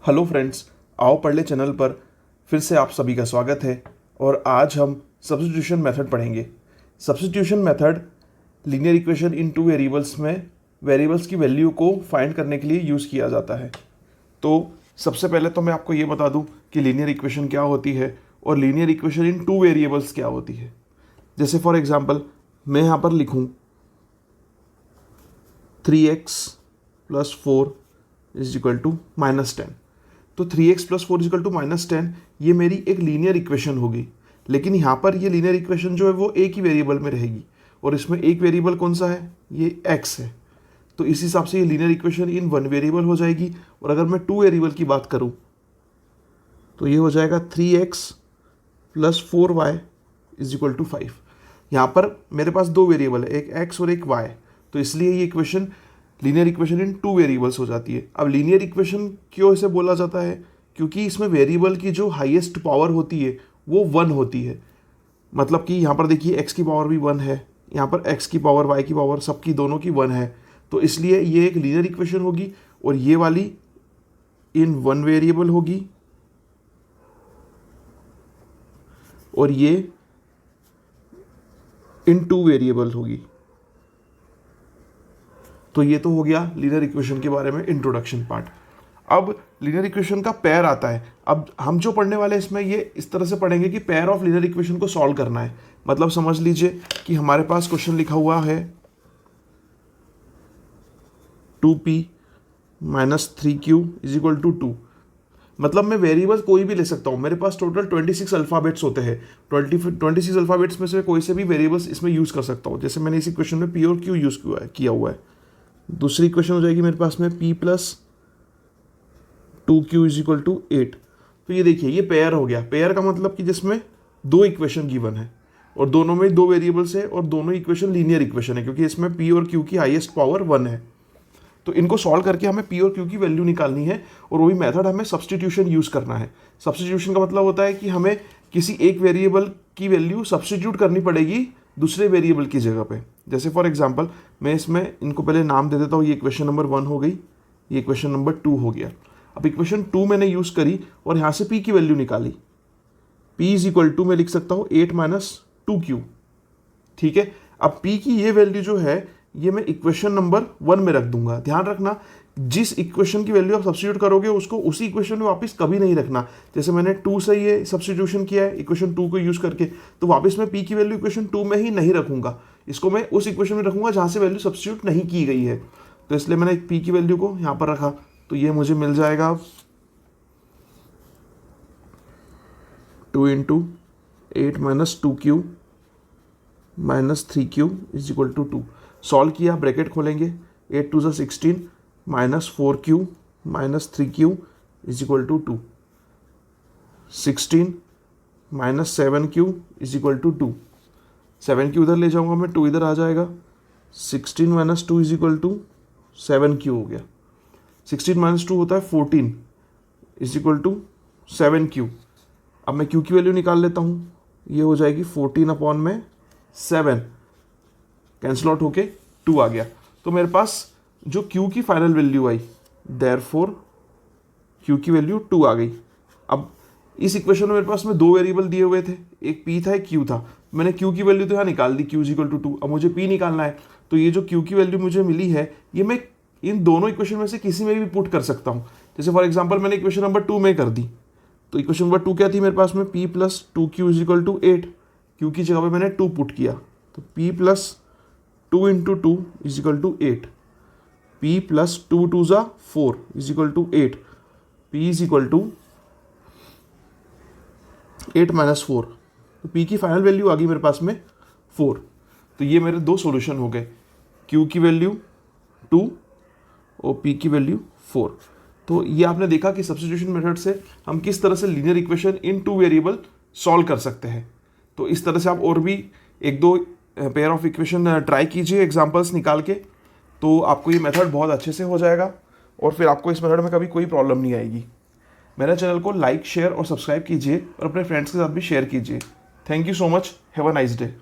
Hello friends, आओ पढ़ ले चैनल पर फिर से आप सभी का स्वागत है। और आज हम सब्स्टिट्यूशन मेथड पढ़ेंगे। Substitution method linear equation in two variables में वेरिएबल्स की वैल्यू को फाइंड करने के लिए यूज़ किया जाता है। तो सबसे पहले तो मैं आपको ये बता दूं कि लीनियर इक्वेशन क्या होती है और linear equation in two variables क्या होती है। जैसे फॉर एग्जांपल मैं यहाँ पर लिखूँ 3x + 4 = -10। तो 3x + 4 = -10 ये मेरी एक लीनियर इक्वेशन होगी। लेकिन यहाँ पर ये लीनियर इक्वेशन जो है वो एक ही वेरिएबल में रहेगी और इसमें एक वेरिएबल कौन सा है, ये x है। तो इस हिसाब से ये linear equation in one variable हो जाएगी। और अगर मैं टू वेरिएबल की बात करूँ तो ये हो जाएगा 3x + 4y = 5। यहाँ पर मेरे पास दो वेरिएबल है, एक x और एक y। तो इसलिए ये equation linear equation in two variables हो जाती है। अब लीनियर इक्वेशन क्यों इसे बोला जाता है, क्योंकि इसमें वेरिएबल की जो हाईएस्ट पावर होती है वो 1 होती है। मतलब कि यहाँ पर देखिए x की पावर भी 1 है, यहाँ पर x की पावर y की पावर सबकी दोनों की 1 है। तो इसलिए ये एक लीनियर इक्वेशन होगी और ये वाली इन वन वेरिएबल होगी और ये इन टू वेरिएबल होगी। तो ये तो हो गया लीनियर इक्वेशन के बारे में इंट्रोडक्शन पार्ट। अब लीनियर इक्वेशन का पेयर आता है। अब हम जो पढ़ने वाले हैं इसमें ये इस तरह से पढ़ेंगे कि पेयर ऑफ लीनियर इक्वेशन को सॉल्व करना है। मतलब समझ लीजिए कि हमारे पास क्वेश्चन लिखा हुआ है 2p - 3q = 2। मतलब मैं वेरिएबल कोई भी ले सकता हूँ। मेरे पास टोटल 26 अल्फ़ाबेट्स होते हैं। 26 अल्फ़ाबेट्स में से कोई से भी वेरिएबल्स इसमें यूज़ कर सकता हूँ। जैसे मैंने इस इक्वेशन में p और q यूज़ किया हुआ है। दूसरी इक्वेशन हो जाएगी मेरे पास में p + 2q = 8। तो ये देखिए ये पेयर हो गया। पेयर का मतलब कि जिसमें दो इक्वेशन गिवन है और दोनों में दो वेरिएबल्स है और दोनों इक्वेशन लीनियर इक्वेशन है, क्योंकि इसमें p और q की हाईएस्ट पावर 1 है। तो इनको सॉल्व करके हमें p और q की वैल्यू निकालनी है और वही मेथड हमें सब्स्टिट्यूशन यूज़ करना है। सब्स्टिट्यूशन का मतलब होता है कि हमें किसी एक वेरिएबल की वैल्यू सब्स्टिट्यूट करनी पड़ेगी दूसरे वेरिएबल की जगह पे। जैसे फॉर एग्जांपल मैं इसमें इनको पहले नाम दे देता हूँ। ये इक्वेशन नंबर 1 हो गई, ये इक्वेशन नंबर 2 हो गया। अब इक्वेशन 2 मैंने यूज़ करी और यहाँ से p की वैल्यू निकाली। p = मैं लिख सकता हूँ 8 - 2q। ठीक है। अब p की ये वैल्यू जो है ये मैं इक्वेशन नंबर 1 में रख दूंगा। ध्यान रखना, जिस इक्वेशन की वैल्यू आप सब्स्टिट्यूट करोगे उसको उसी इक्वेशन में वापस कभी नहीं रखना। जैसे मैंने 2 से ये सब्स्टिट्यूशन किया है इक्वेशन 2 को यूज़ करके, तो वापस मैं p की वैल्यू इक्वेशन 2 में ही नहीं रखूंगा। इसको मैं उस इक्वेशन में रखूंगा जहाँ से वैल्यू सब्स्टिट्यूट नहीं की गई है। तो इसलिए मैंने p की वैल्यू को यहाँ पर रखा। तो ये मुझे मिल जाएगा 2 × 8 - 2q - 3q = 2। सॉल्व किया, ब्रैकेट खोलेंगे, 8 × 2 = 16 - 4q - 3q = 2। 16 - 7q = 2। 7q उधर ले जाऊंगा मैं, 2 इधर आ जाएगा। 16 - 2 = 7q हो गया। 16 - 2 होता है 14 = 7q। अब मैं q की वैल्यू निकाल लेता हूँ। ये हो जाएगी 14/7, कैंसिल आउट होके 2 आ गया। तो मेरे पास जो q की फाइनल वैल्यू आई, देयरफॉर q की वैल्यू 2 आ गई। अब इस इक्वेशन में मेरे पास में दो वेरिएबल दिए हुए थे, एक p था एक q था। मैंने q की वैल्यू तो यहाँ निकाल दी, q = 2। अब मुझे p निकालना है। तो ये जो q की वैल्यू मुझे मिली है ये मैं इन दोनों इक्वेशन में से किसी में भी पुट कर सकता हूँ। जैसे फॉर एग्जाम्पल मैंने इक्वेशन नंबर 2 में कर दी। तो इक्वेशन नंबर 2 क्या थी मेरे पास में, p + 2q = 8। q की जगह पे मैंने 2 पुट किया। तो p + 2 × 2 = 8। p + 2 × 2 = 4 = 8। p = 8 - 4। तो p की फाइनल वैल्यू आ गई मेरे पास में 4। तो ये मेरे दो सॉल्यूशन हो गए, q की वैल्यू 2 और p की वैल्यू 4। तो ये आपने देखा कि सब्स्टिट्यूशन मेथड से हम किस तरह से linear equation in two variable solve कर सकते हैं। तो इस तरह से आप और भी एक दो पेयर ऑफ इक्वेशन ट्राई कीजिए एग्जांपल्स निकाल के, तो आपको ये मेथड बहुत अच्छे से हो जाएगा और फिर आपको इस मेथड में कभी कोई प्रॉब्लम नहीं आएगी। मेरे चैनल को लाइक, शेयर और सब्सक्राइब कीजिए और अपने फ्रेंड्स के साथ भी शेयर कीजिए। Thank you so much. Have a nice day.